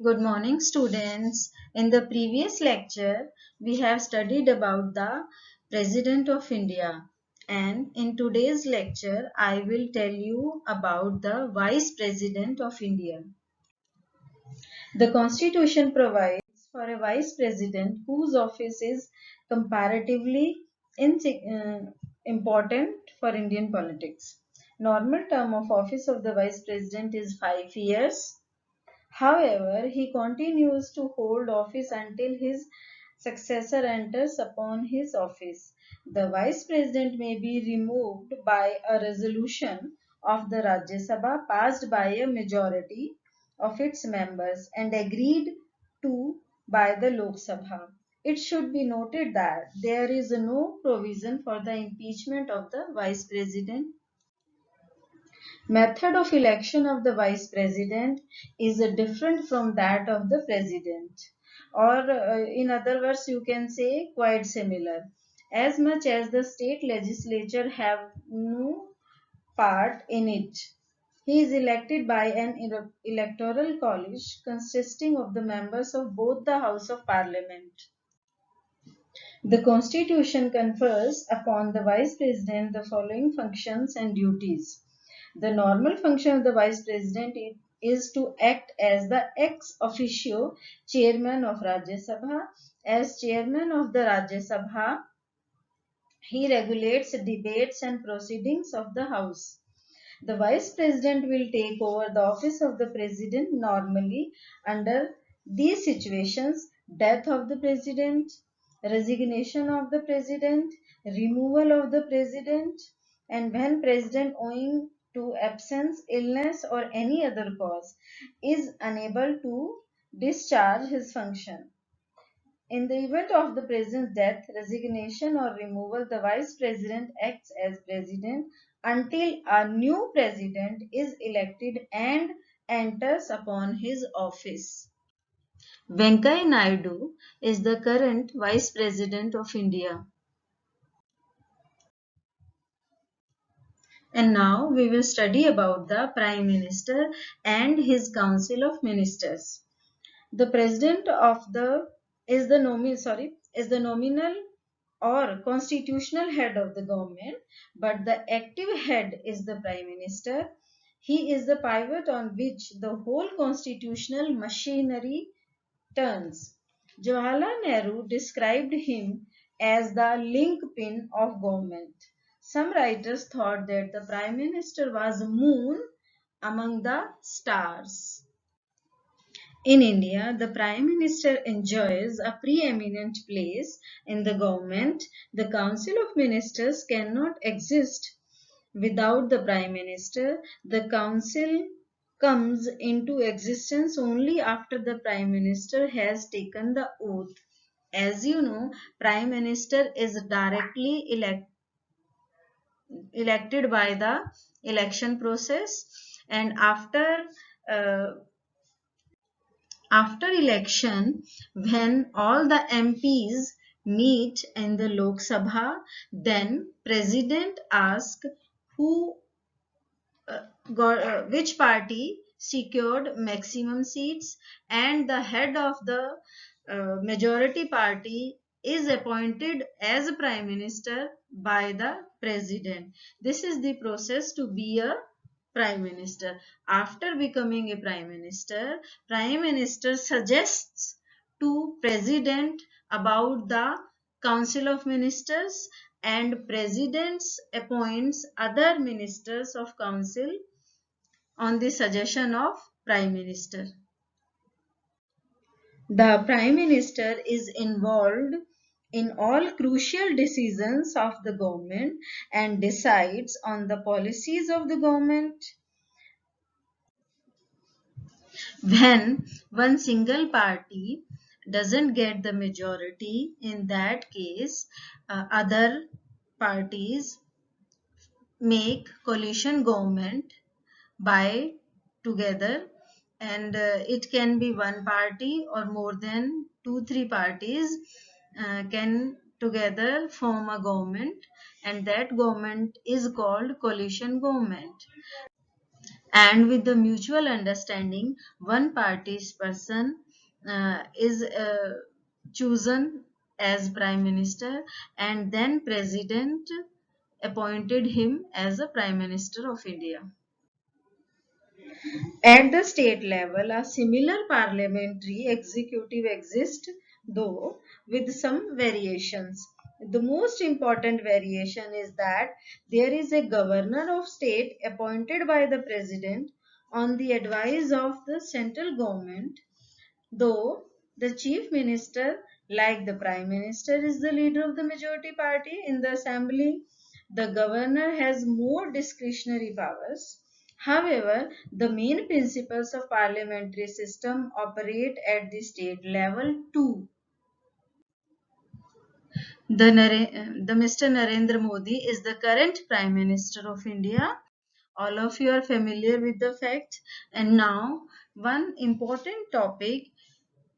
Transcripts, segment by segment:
Good morning, students. In the previous lecture, we have studied about the President of India. And in today's lecture, I will tell you about the Vice President of India. The Constitution provides for a Vice President whose office is comparatively important for Indian politics. Normal term of office of the Vice President is 5 years. However, he continues to hold office until his successor enters upon his office. The Vice President may be removed by a resolution of the Rajya Sabha passed by a majority of its members and agreed to by the Lok Sabha. It should be noted that there is no provision for the impeachment of the Vice President. Method of election of the vice president is different from that of the president, or in other words you can say quite similar, as much as the state legislature have no part in it. He is elected by an electoral college consisting of the members of both the House of Parliament. The Constitution confers upon the Vice President the following functions and duties. The normal function of the Vice President is to act as the ex officio chairman of Rajya Sabha. As chairman of the Rajya Sabha, he regulates debates and proceedings of the House. The Vice President will take over the office of the President normally under these situations: death of the President, resignation of the President, removal of the President, and when President, owing to absence, illness, or any other cause, is unable to discharge his function. In the event of the President's death, resignation, or removal, the Vice President acts as President until a new President is elected and enters upon his office. Venkaiah Naidu is the current Vice President of India. And now we will study about the Prime Minister and his Council of Ministers. The President of the is the nominal or constitutional head of the government, but the active head is the Prime Minister. He is the pivot on which the whole constitutional machinery turns. Jawaharlal Nehru described him as the linchpin of government. Some writers thought that the Prime Minister was a moon among the stars. In India, the Prime Minister enjoys a preeminent place in the government. The Council of Ministers cannot exist without the Prime Minister. The Council comes into existence only after the Prime Minister has taken the oath. As you know, Prime Minister is directly elected by the election process, and uh, after election, when all the MPs meet in the Lok Sabha, then President asks who which party secured maximum seats, and the head of the majority party is appointed as a prime minister by the president. This is the process to be a prime minister. After becoming a prime minister suggests to president about the council of ministers, and presidents appoints other ministers of council on the suggestion of prime minister. The prime minister is involved in all crucial decisions of the government and decides on the policies of the government. When one single party doesn't get the majority, in that case, other parties make coalition government by together, and it can be one party or more than 2-3 parties can together form a government, and that government is called coalition government. and with the mutual understanding, one party's person is chosen as prime minister, and then president appointed him as a prime minister of India. At the state level, a similar parliamentary executive exists, though with some variations. The most important variation is that there is a governor of state appointed by the president on the advice of the central government, though the chief minister, like the prime minister, is the leader of the majority party in the assembly. The governor has more discretionary powers. However, the main principles of parliamentary system operate at the state level too. The Mr. Narendra Modi is the current Prime Minister of India. All of you are familiar with the fact. And now, one important topic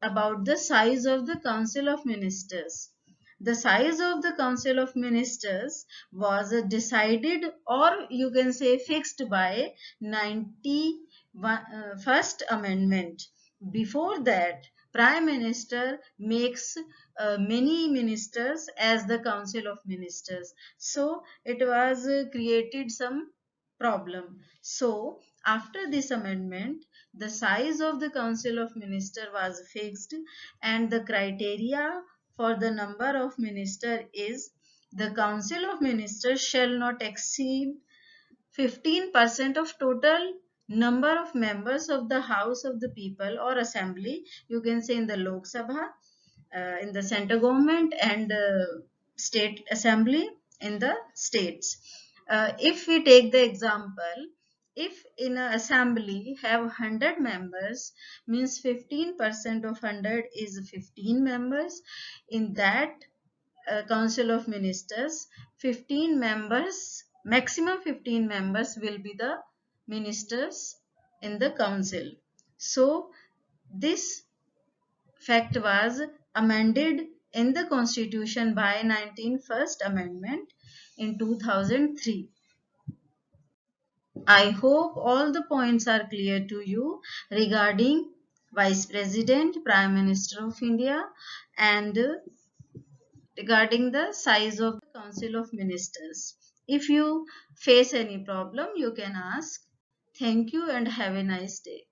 about the size of the Council of Ministers. The size of the Council of Ministers was decided, or you can say fixed, by 91st Amendment. Before that, Prime Minister makes many ministers as the Council of Ministers. So it was created some problem. So after this amendment, the size of the Council of Ministers was fixed, and the criteria for the number of ministers is the Council of Ministers shall not exceed 15% of total number of members of the House of the People or Assembly, you can say in the Lok Sabha, in the center government, and state assembly in the states. If we take the example, if in an assembly have 100 members, means 15% of 100 is 15 members. In that council of ministers, 15 members, maximum 15 members will be the ministers in the council. So this fact was amended in the constitution by 19th amendment in 2003. I hope all the points are clear to you regarding Vice President, Prime Minister of India, and regarding the size of the Council of Ministers. If you face any problem, you can ask. Thank you and have a nice day.